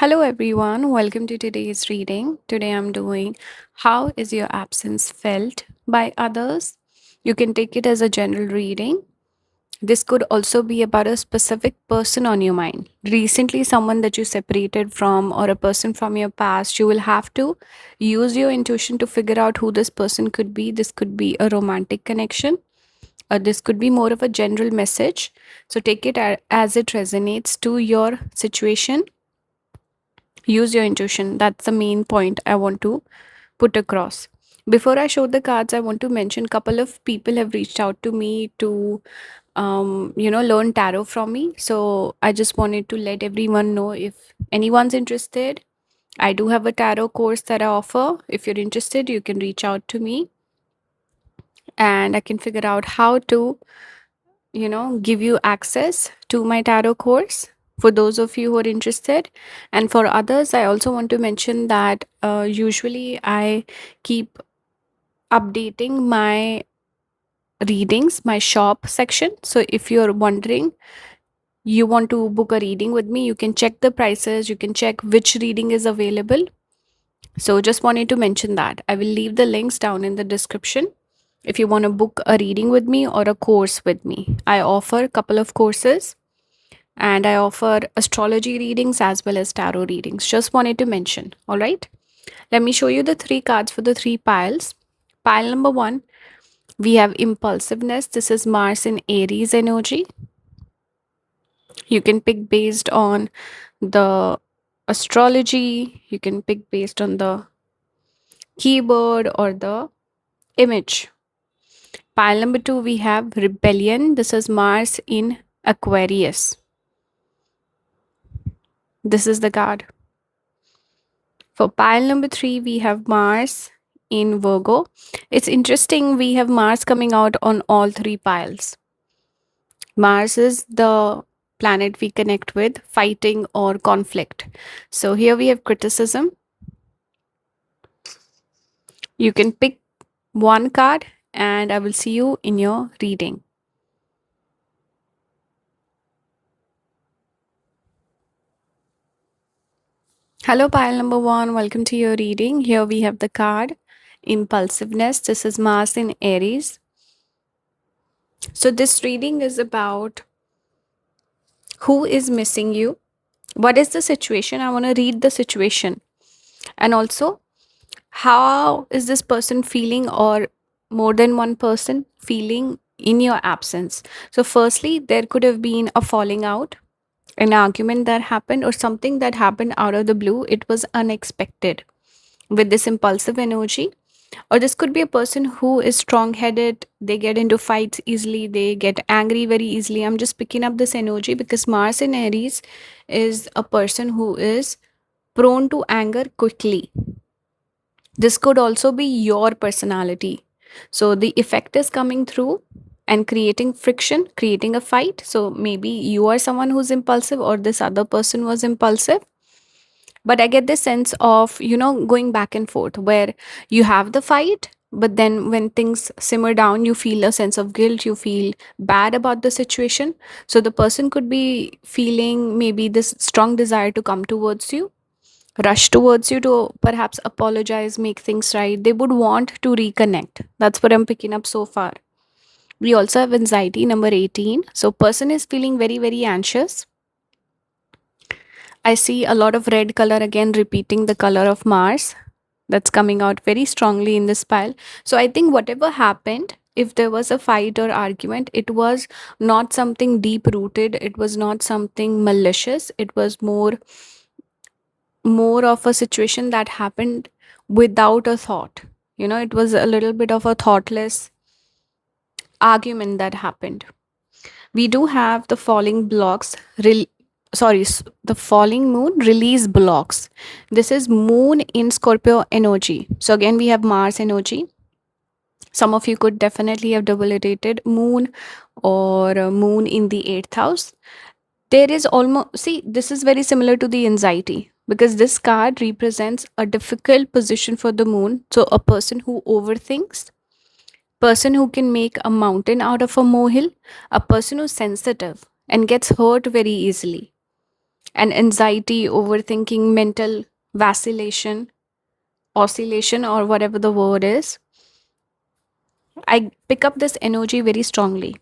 Hello, everyone. Welcome to today's reading. Today I'm doing How is Your Absence Felt by Others? You can take it as a general reading. This could also be about a specific person on your mind. Recently, someone that you separated from, or a person from your past. You will have to use your intuition to figure out who this person could be. This could be a romantic connection, or this could be more of a general message. So take it as it resonates to your situation. Use your intuition. That's the main point I want to put across. Before I show the cards, I want to mention couple of people have reached out to me to learn tarot from me. So I just wanted to let everyone know, if anyone's interested, I do have a tarot course that I offer. If you're interested, you can reach out to me and I can figure out how to give you access to my tarot course for those of you who are interested. And for others, I also want to mention that usually I keep updating my readings, my shop section. So if you're wondering, you want to book a reading with me, you can check the prices, you can check which reading is available. So just wanted to mention that I will leave the links down in the description. If you want to book a reading with me or a course with me, I offer a couple of courses and I offer astrology readings as well as tarot readings. Just wanted to mention. All right. Let me show you the three cards for the three piles. Pile number one, we have impulsiveness. This is Mars in Aries energy. You can pick based on the astrology, you can pick based on the keyboard or the image. Pile number two, we have rebellion. This is Mars in Aquarius. This is the card. For pile number three, we have Mars in Virgo. It's interesting, we have Mars coming out on all three piles. Mars is the planet we connect with, fighting or conflict. So here we have criticism. You can pick one card and I will see you in your reading. Hello, pile number one. Welcome to your reading. Here we have the card impulsiveness. This is Mars in Aries. So, this reading is about who is missing you. What is the situation? I want to read the situation. And also, how is this person feeling, or more than one person feeling in your absence? So, firstly, there could have been a falling out, an argument that happened, or something that happened out of the blue. It was unexpected with this impulsive energy. Or this could be a person who is strong headed, they get into fights easily, they get angry very easily. I'm just picking up this energy because Mars in Aries is a person who is prone to anger quickly. This could also be your personality. So the effect is coming through and creating friction, creating a fight. So maybe you are someone who's impulsive, or this other person was impulsive. But I get this sense of, going back and forth where you have the fight, but then when things simmer down, you feel a sense of guilt, you feel bad about the situation. So the person could be feeling maybe this strong desire to come towards you, rush towards you to perhaps apologize, make things right. They would want to reconnect. That's what I'm picking up so far. We also have anxiety, number 18. So person is feeling very, very anxious. I see a lot of red color again, repeating the color of Mars. That's coming out very strongly in this pile. So I think whatever happened, if there was a fight or argument, it was not something deep rooted, it was not something malicious, it was more of a situation that happened without a thought. It was a little bit of a thoughtless argument that happened. We do have the falling blocks, the falling moon release blocks. This is moon in Scorpio energy. So again, we have Mars energy. Some of you could definitely have debilitated moon, or moon in the 8th house. There is almost, see, this is very similar to the anxiety, because this card represents a difficult position for the moon. So a person who overthinks, person who can make a mountain out of a molehill, a person who's sensitive and gets hurt very easily. and anxiety, overthinking, mental vacillation, oscillation, or whatever the word is. I pick up this energy very strongly.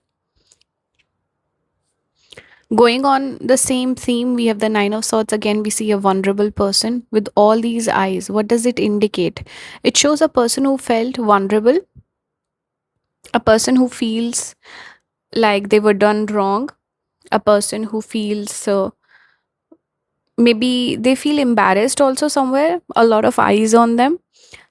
Going on the same theme, we have the Nine of Swords. Again, we see a vulnerable person with all these eyes. What does it indicate? It shows a person who felt vulnerable, a person who feels like they were done wrong, a person who feels maybe they feel embarrassed also somewhere, a lot of eyes on them.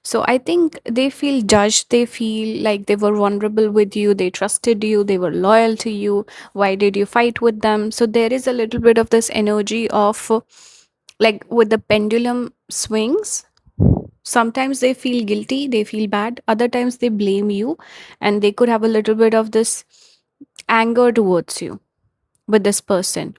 So I think they feel judged, they feel like they were vulnerable with you, they trusted you, they were loyal to you. Why did you fight with them? So there is a little bit of this energy of like with the pendulum swings. Sometimes they feel guilty, they feel bad, other times they blame you, and they could have a little bit of this anger towards you with this person.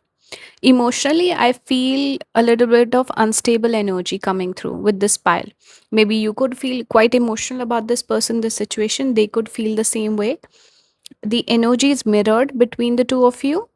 Emotionally, I feel a little bit of unstable energy coming through with this pile. Maybe you could feel quite emotional about this person, this situation. They could feel the same way. The energy is mirrored between the two of you.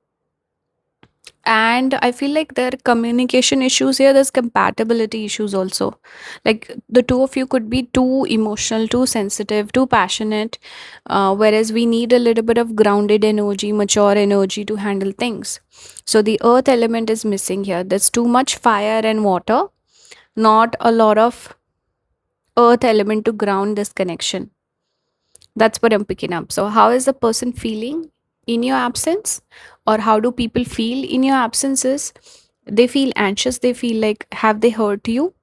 And I feel like there are communication issues here, there's compatibility issues also. Like the two of you could be too emotional, too sensitive, too passionate, whereas we need a little bit of grounded energy, mature energy to handle things. So the earth element is missing here. There's too much fire and water, not a lot of earth element to ground this connection. That's what I'm picking up. So, how is the person feeling in your absence, or how do people feel in your absences? They feel anxious. They feel like, have they hurt you,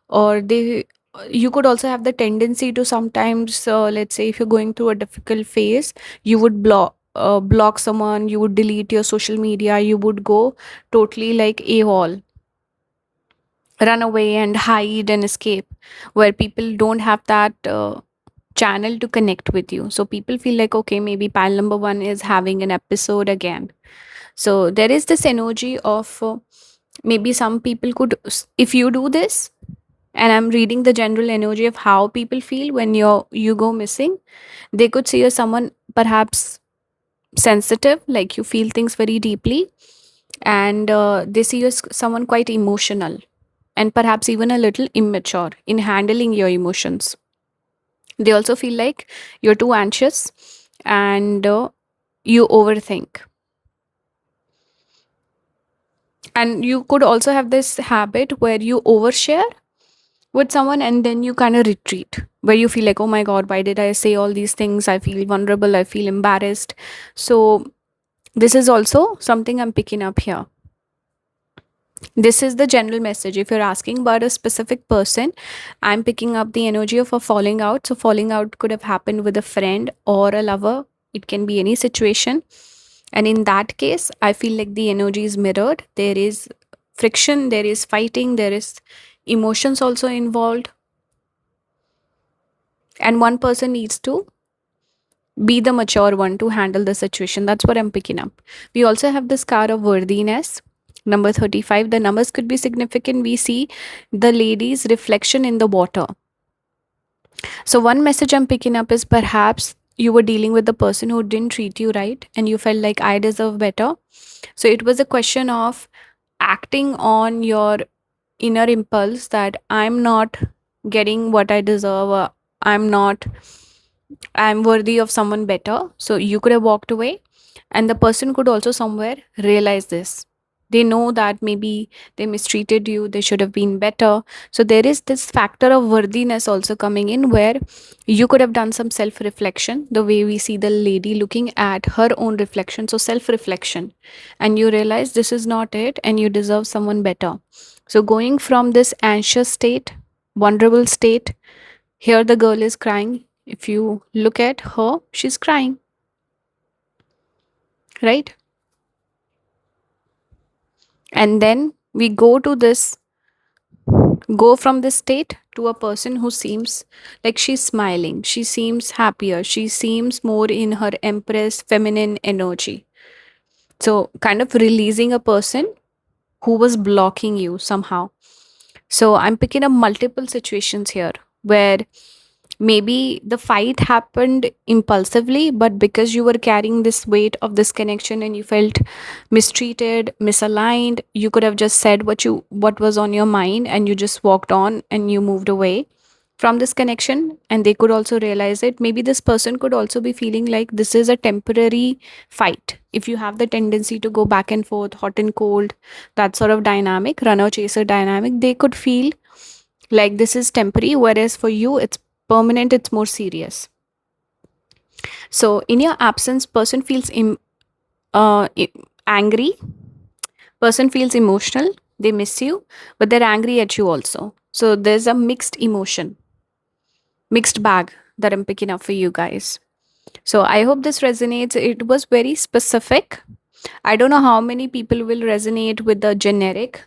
or they. You could also have the tendency to sometimes, let's say, if you're going through a difficult phase, you would block someone. You would delete your social media. You would go totally like AWOL, run away and hide and escape, where people don't have that. Channel to connect with you. So people feel like, okay, maybe pile number one is having an episode again. So there is this energy of maybe some people could, if you do this, and I'm reading the general energy of how people feel when you go missing, they could see you as someone perhaps sensitive, like you feel things very deeply, and they see you as someone quite emotional and perhaps even a little immature in handling your emotions. They also feel like you're too anxious, and you overthink. And you could also have this habit where you overshare with someone and then you kind of retreat, where you feel like, oh my God, why did I say all these things? I feel vulnerable, I feel embarrassed. So, this is also something I'm picking up here. This is the general message. If you're asking about a specific person, I'm picking up the energy of a falling out. So, falling out could have happened with a friend or a lover, it can be any situation. And in that case, I feel like the energy is mirrored. There is friction, there is fighting, there is emotions also involved. And one person needs to be the mature one to handle the situation. That's what I'm picking up. We also have this card of worthiness. Number 35, the numbers could be significant. We see the lady's reflection in the water. So, one message I'm picking up is perhaps you were dealing with the person who didn't treat you right and you felt like I deserve better. So, it was a question of acting on your inner impulse that I'm not getting what I deserve, or I'm not, I'm worthy of someone better. So you could have walked away, and the person could also somewhere realize this. They know that maybe they mistreated you, they should have been better. So there is this factor of worthiness also coming in, where you could have done some self reflection, the way we see the lady looking at her own reflection. So self reflection, and you realize this is not it, and you deserve someone better. So going from this anxious state, vulnerable state, here the girl is crying. If you look at her, she's crying, right? And then we go from this state to a person who seems like she's smiling. She seems happier. She seems more in her empress feminine energy. So, kind of releasing a person who was blocking you somehow. So, I'm picking up multiple situations here where Maybe the fight happened impulsively, but because you were carrying this weight of this connection and you felt mistreated, misaligned, you could have just said what was on your mind, and you just walked on and you moved away from this connection. And they could also realize it. Maybe this person could also be feeling like this is a temporary fight. If you have the tendency to go back and forth, hot and cold, that sort of dynamic, runner chaser dynamic, they could feel like this is temporary, whereas for you it's permanent, it's more serious. So in your absence, person feels angry, person feels emotional, they miss you, but they're angry at you also. So there's a mixed emotion, mixed bag that I'm picking up for you guys. So I hope this resonates. It was very specific. I don't know how many people will resonate with the generic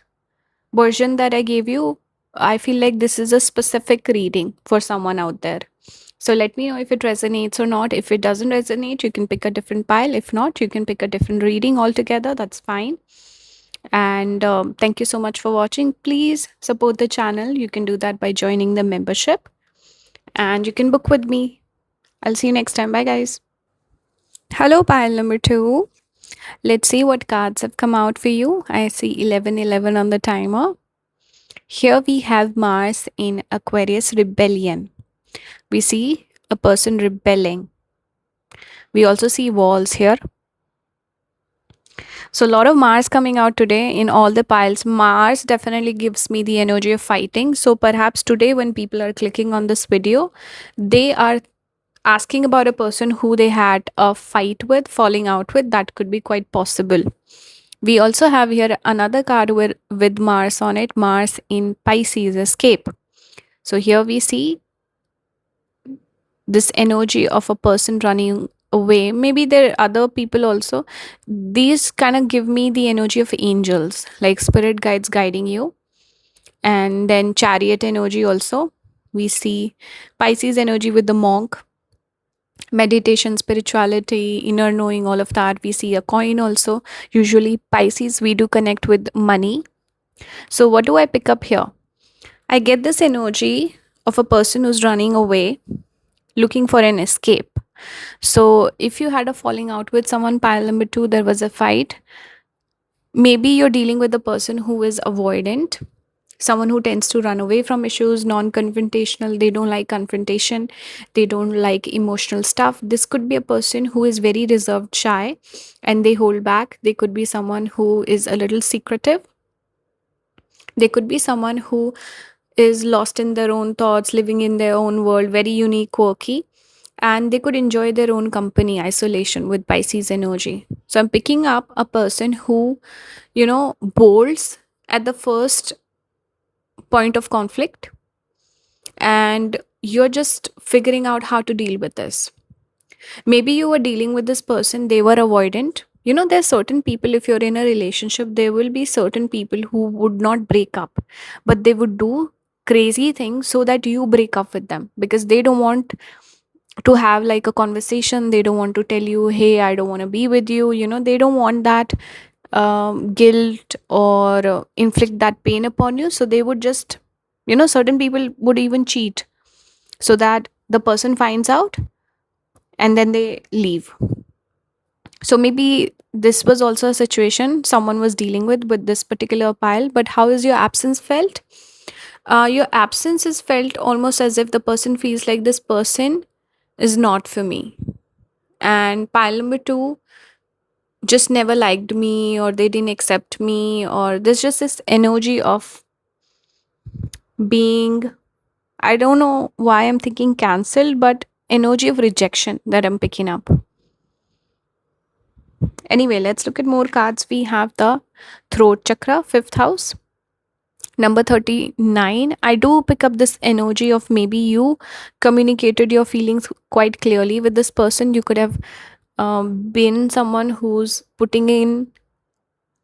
version that I gave you. I feel like this is a specific reading for someone out there. So let me know if it resonates or not. If it doesn't resonate, you can pick a different pile. If not, you can pick a different reading altogether. That's fine. And thank you so much for watching. Please support the channel. You can do that by joining the membership. And you can book with me. I'll see you next time. Bye, guys. Hello, pile number 2. Let's see what cards have come out for you. I see 1111 on the timer. Here we have Mars in Aquarius, rebellion. We see a person rebelling. We also see walls here. So a lot of Mars coming out today in all the piles. Mars definitely gives me the energy of fighting. So perhaps today when people are clicking on this video, they are asking about a person who they had a fight with, falling out with. That could be quite possible. We also have here another card with Mars on it, Mars in Pisces, escape. So here we see this energy of a person running away. Maybe there are other people also. These kind of give me the energy of angels, like spirit guides guiding you. And then chariot energy also. We see Pisces energy with the monk, meditation, spirituality, inner knowing, all of that. We see a coin also. Usually Pisces, we do connect with money. So what do I pick up here? I get this energy of a person who's running away, looking for an escape. So if you had a falling out with someone, pile number 2, there was a fight. Maybe you're dealing with a person who is avoidant, someone who tends to run away from issues, non-confrontational. They don't like confrontation, they don't like emotional stuff. This could be a person who is very reserved, shy, and they hold back. They could be someone who is a little secretive. They could be someone who is lost in their own thoughts, living in their own world, very unique, quirky, and they could enjoy their own company, isolation with Pisces energy. So I'm picking up a person who, bolts at the first point of conflict, and you're just figuring out how to deal with this. Maybe you were dealing with this person, they were avoidant. There's certain people, if you're in a relationship, there will be certain people who would not break up, but they would do crazy things so that you break up with them, because they don't want to have like a conversation. They don't want to tell you, hey, I don't want to be with you. They don't want that guilt or inflict that pain upon you. So they would just, certain people would even cheat so that the person finds out and then they leave. So maybe this was also a situation someone was dealing with this particular pile. But how is your absence felt? Your absence is felt almost as if the person feels like this person is not for me. And pile number 2 just never liked me, or they didn't accept me, or there's just this energy of being, I don't know why I'm thinking cancelled, but energy of rejection that I'm picking up. Anyway, let's look at more cards. We have the throat chakra, 5th house. Number 39, I do pick up this energy of maybe you communicated your feelings quite clearly with this person. You could have been someone who's putting in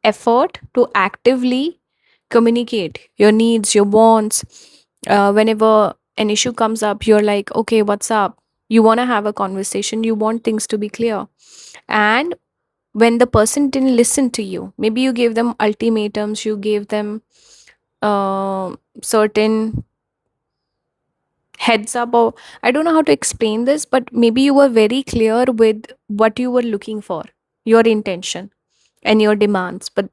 effort to actively communicate your needs, your wants. Whenever an issue comes up, you're like, okay, what's up? You want to have a conversation, you want things to be clear. And when the person didn't listen to you, maybe you gave them ultimatums, you gave them certain heads up, or I don't know how to explain this, but maybe you were very clear with what you were looking for, your intention and your demands, but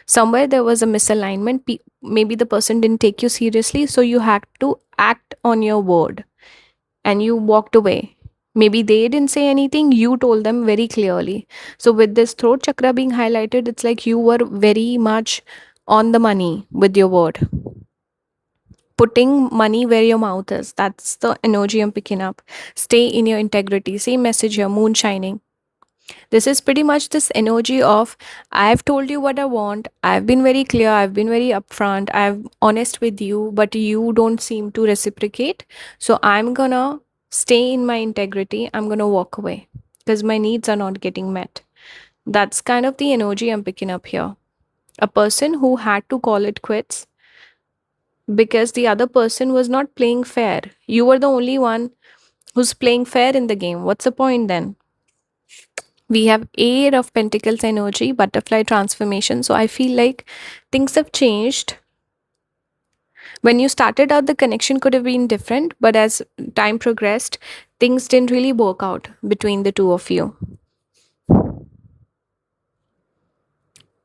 somewhere there was a misalignment. Maybe the person didn't take you seriously, so you had to act on your word and you walked away. Maybe they didn't say anything, you told them very clearly. So with this throat chakra being highlighted, it's like you were very much on the money with your word, putting money where your mouth is. That's the energy I'm picking up. Stay in your integrity. Same message here, moon shining. This is pretty much this energy of, I've told you what I want. I've been very clear. I've been very upfront. I'm honest with you, but you don't seem to reciprocate. So I'm gonna stay in my integrity. I'm gonna walk away because my needs are not getting met. That's kind of the energy I'm picking up here. A person who had to call it quits because the other person was not playing fair. You were the only one who's playing fair in the game. What's the point then? We have Eight of Pentacles energy, butterfly transformation. So I feel like things have changed. When you started out, the connection could have been different, but as time progressed, things didn't really work out between the two of you.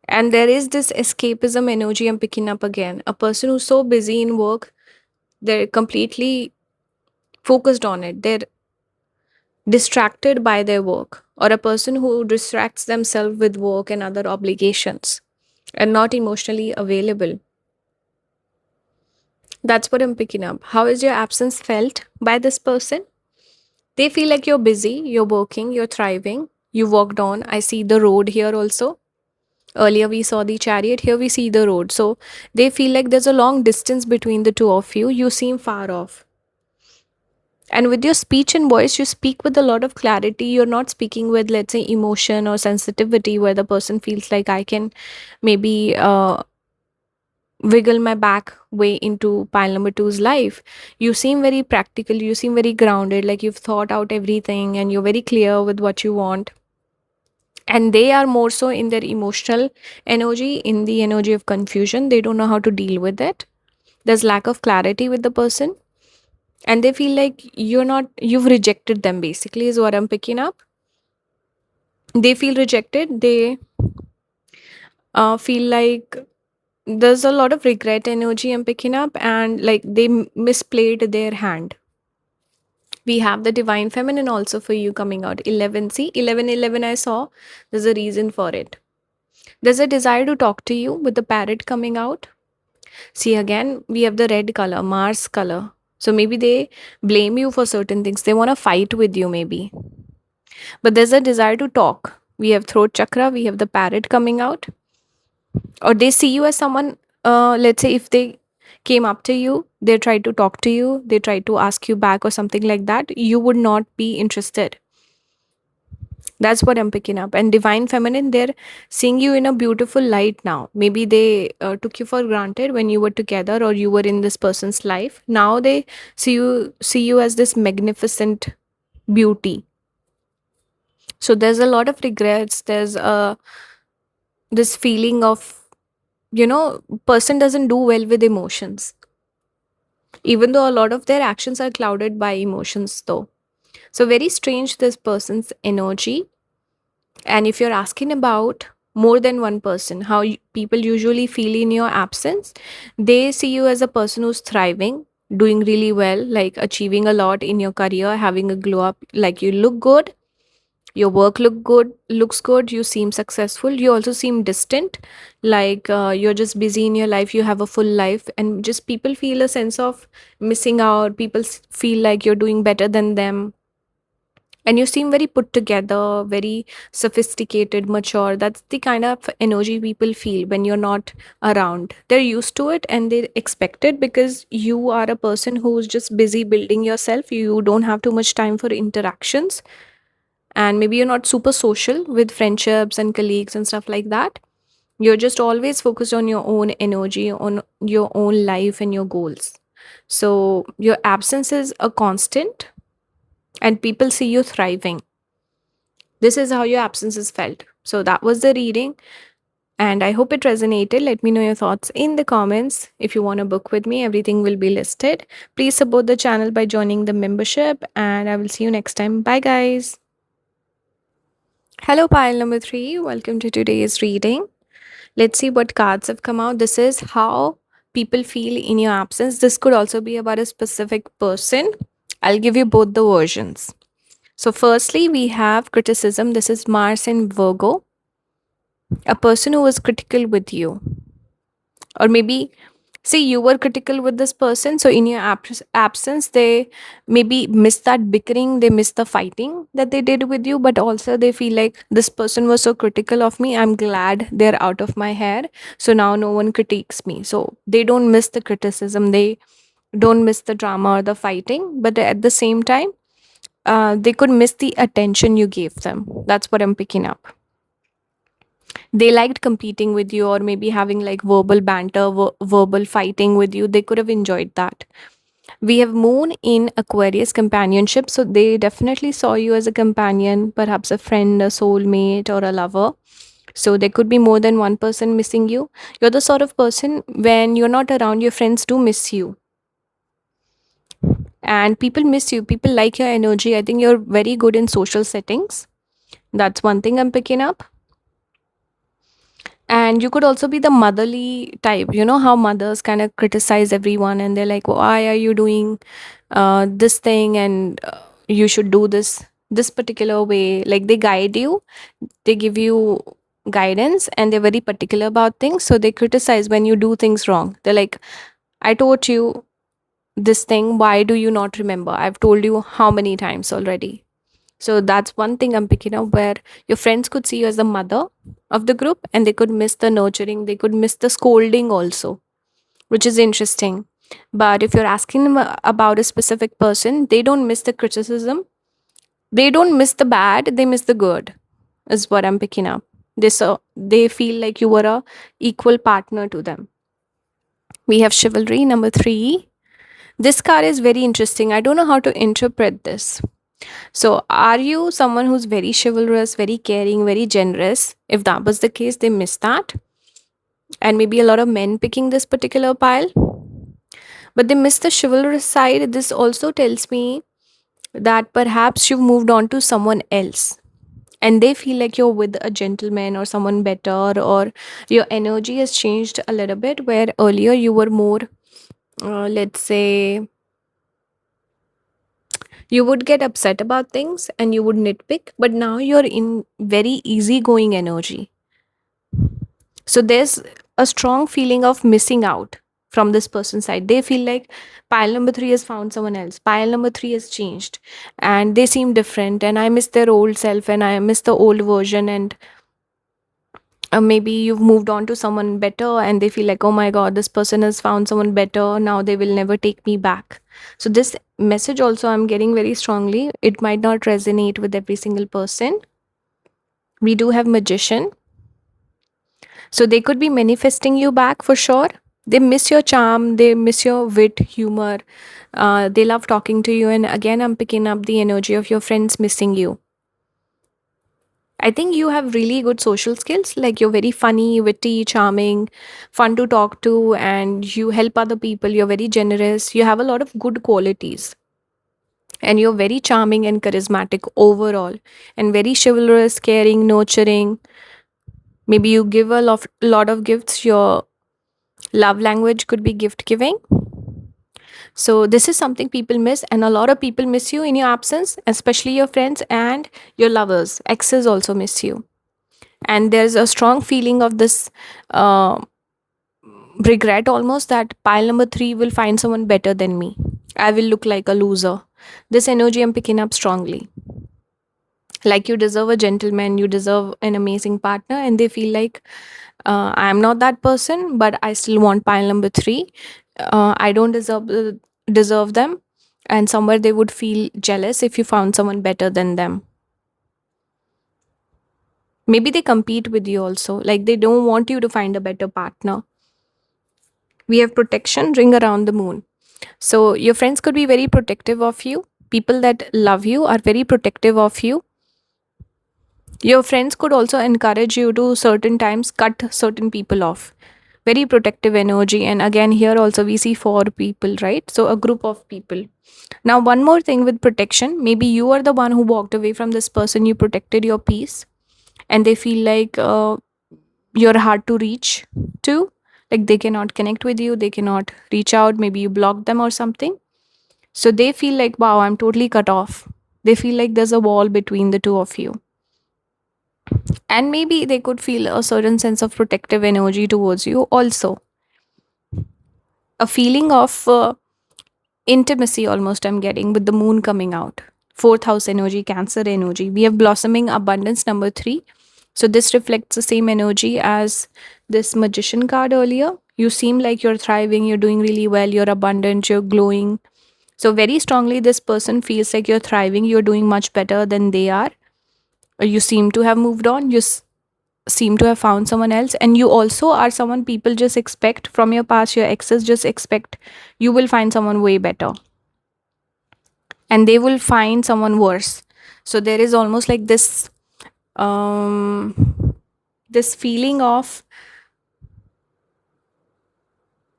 And there is this escapism energy I'm picking up again. A person who's so busy in work, they're completely focused on it. They're distracted by their work, or a person who distracts themselves with work and other obligations and not emotionally available. That's what I'm picking up. How is your absence felt by this person? They feel like you're busy, you're working, you're thriving, you walked on. I see the road here also. Earlier we saw the chariot, here we see the road. So they feel like there's a long distance between the two of you. You seem far off. And with your speech and voice, you speak with a lot of clarity. You're not speaking with, let's say, emotion or sensitivity where the person feels like I can maybe wiggle my back way into pile number two's life. You seem very practical, you seem very grounded, like you've thought out everything and you're very clear with what you want. And they are more so in their emotional energy, in the energy of confusion. They don't know how to deal with it. There's lack of clarity with the person. And they feel like you've rejected them, basically, is what I'm picking up. They feel rejected. They feel like there's a lot of regret energy I'm picking up, and like they misplayed their hand. We have the divine feminine also for you coming out. 11, see, 11 11 I saw. There's a reason for it. There's a desire to talk to you with the parrot coming out. See, again we have the red color, Mars color. So maybe they blame you for certain things, they want to fight with you maybe, but there's a desire to talk. We have throat chakra, we have the parrot coming out. Or they see you as someone, let's say if they came up to you, they tried to talk to you, they tried to ask you back or something like that, you would not be interested. That's what I'm picking up. And divine feminine, they're seeing you in a beautiful light now. Maybe they took you for granted when you were together or you were in this person's life. Now they see you as this magnificent beauty. So there's a lot of regrets. There's this feeling of, person doesn't do well with emotions, even though a lot of their actions are clouded by emotions though. So very strange, this person's energy. And if you're asking about more than one person, how people usually feel in your absence, they see you as a person who's thriving, doing really well, like achieving a lot in your career, having a glow up, like you look good, your work looks good, you seem successful. You also seem distant, like you're just busy in your life, you have a full life, and just people feel a sense of missing out. People feel like you're doing better than them, and you seem very put together, very sophisticated, mature. That's the kind of energy people feel when you're not around. They're used to it and they expect it because you are a person who's just busy building yourself. You don't have too much time for interactions, and maybe you're not super social with friendships and colleagues and stuff like that. You're just always focused on your own energy, on your own life and your goals. So your absence is a constant and people see you thriving. This is how your absence is felt. So that was the reading. And I hope it resonated. Let me know your thoughts in the comments. If you want to book with me, everything will be listed. Please support the channel by joining the membership, and I will see you next time. Bye, guys. Hello, pile number three. Welcome to today's reading. Let's see what cards have come out. This is how people feel in your absence. This could also be about a specific person. I'll give you both the versions. So, firstly, we have criticism. This is Mars in Virgo, a person who was critical with you, or maybe see you were critical with this person, so in your absence they maybe miss that bickering, they miss the fighting that they did with you, but also they feel like this person was so critical of me, I'm glad they're out of my hair, so now no one critiques me. So they don't miss the criticism, they don't miss the drama or the fighting, but at the same time they could miss the attention you gave them. That's what I'm picking up. They liked competing with you, or maybe having like verbal banter, verbal fighting with you. They could have enjoyed that. We have Moon in Aquarius, companionship. So they definitely saw you as a companion, perhaps a friend, a soulmate, or a lover. So there could be more than one person missing you. You're the sort of person, when you're not around, your friends do miss you. And people miss you. People like your energy. I think you're very good in social settings. That's one thing I'm picking up. And you could also be the motherly type. You know how mothers kind of criticize everyone, and they're like, why are you doing this thing, and you should do this particular way. Like, they guide you, they give you guidance, and they're very particular about things. So they criticize when you do things wrong. They're like, I taught you this thing, why do you not remember? I've told you how many times already. So that's one thing I'm picking up, where your friends could see you as the mother of the group, and they could miss the nurturing, they could miss the scolding also, which is interesting. But if you're asking them about a specific person, they don't miss the criticism, they don't miss the bad, they miss the good, is what I'm picking up. They feel like you were a equal partner to them. We have chivalry number 3. This card is very interesting. I don't know how to interpret this. So, are you someone who's very chivalrous, very caring, very generous? If that was the case, they missed that. And maybe a lot of men picking this particular pile, but they missed the chivalrous side. This also tells me that perhaps you've moved on to someone else, and they feel like you're with a gentleman or someone better, or your energy has changed a little bit, where earlier you were more, let's say, you would get upset about things and you would nitpick, but now you're in very easygoing energy. So there's a strong feeling of missing out from this person's side. They feel like pile number 3 has found someone else, pile number 3 has changed, and they seem different, and I miss their old self, and I miss the old version, and maybe you've moved on to someone better, and they feel like, oh my god, this person has found someone better, now they will never take me back. So this message also I'm getting very strongly. It might not resonate with every single person. We do have magician, so they could be manifesting you back for sure. They miss your charm, they miss your wit, humor. They love talking to you, and again I'm picking up the energy of your friends missing you. I think you have really good social skills. Like, you're very funny, witty, charming, fun to talk to, and you help other people. You're very generous. You have a lot of good qualities. And you're very charming and charismatic overall, and very chivalrous, caring, nurturing. Maybe you give a lot of gifts. Your love language could be gift giving. So, this is something people miss, and a lot of people miss you in your absence, especially your friends and your lovers. Exes also miss you. And there's a strong feeling of this uh, regret almost, that pile number 3 will find someone better than me. I will look like a loser. This energy I'm picking up strongly. Like, you deserve a gentleman, you deserve an amazing partner, and they feel like, I'm not that person, but I still want pile number 3. I don't deserve them, and somewhere they would feel jealous if you found someone better than them. Maybe they compete with you also, like they don't want you to find a better partner. We have protection, ring around the moon. So your friends could be very protective of you. People that love you are very protective of you. Your friends could also encourage you to certain times cut certain people off. Very protective energy. And again, here also we see four people, right? So a group of people. Now, one more thing with protection, maybe you are the one who walked away from this person, you protected your peace, and they feel like you're hard to reach to. Like they cannot connect with you, they cannot reach out, maybe you blocked them or something. So they feel like, wow, I'm totally cut off. They feel like there's a wall between the two of you. And maybe they could feel a certain sense of protective energy towards you also. A feeling of intimacy almost I'm getting with the moon coming out. Fourth house energy, Cancer energy. We have blossoming abundance number 3. So this reflects the same energy as this magician card earlier. You seem like you're thriving, you're doing really well, you're abundant, you're glowing. So very strongly this person feels like you're thriving, you're doing much better than they are. Or you seem to have moved on, seem to have found someone else, and you also are someone people just expect from your past, your exes just expect you will find someone way better and they will find someone worse. So there is almost like this feeling of,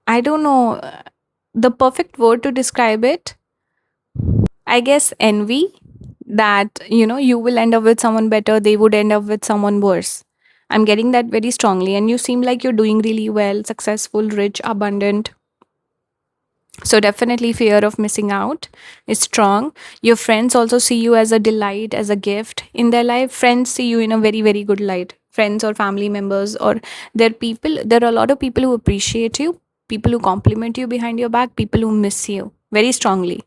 I don't know the perfect word to describe it. I guess envy, that you will end up with someone better, they would end up with someone worse. I'm getting that very strongly, and you seem like you're doing really well, successful, rich, abundant. So definitely fear of missing out is strong. Your friends also see you as a delight, as a gift in their life. Friends see you in a very, very good light. Friends or family members, or there are a lot of people who appreciate you, people who compliment you behind your back, people who miss you very strongly.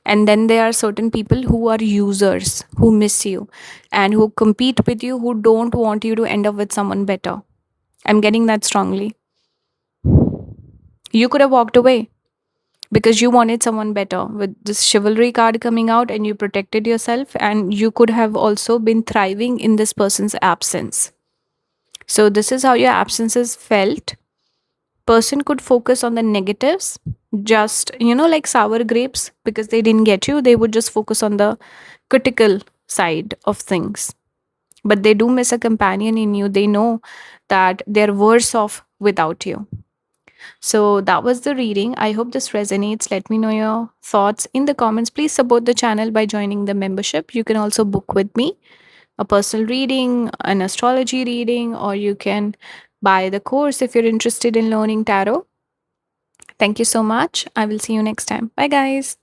And then there are certain people who are users, who miss you and who compete with you, who don't want you to end up with someone better. I'm getting that strongly. You could have walked away because you wanted someone better with this chivalry card coming out, and you protected yourself, and you could have also been thriving in this person's absence. So this is how your absence is felt. Person could focus on the negatives, just like sour grapes, because they didn't get you, they would just focus on the critical side of things. But they do miss a companion in you, they know that they're worse off without you. So that was the reading. I hope this resonates. Let me know your thoughts in the comments. Please support the channel by joining the membership. You can also book with me a personal reading, an astrology reading, or you can buy the course if you're interested in learning tarot. Thank you so much. I will see you next time. Bye, guys.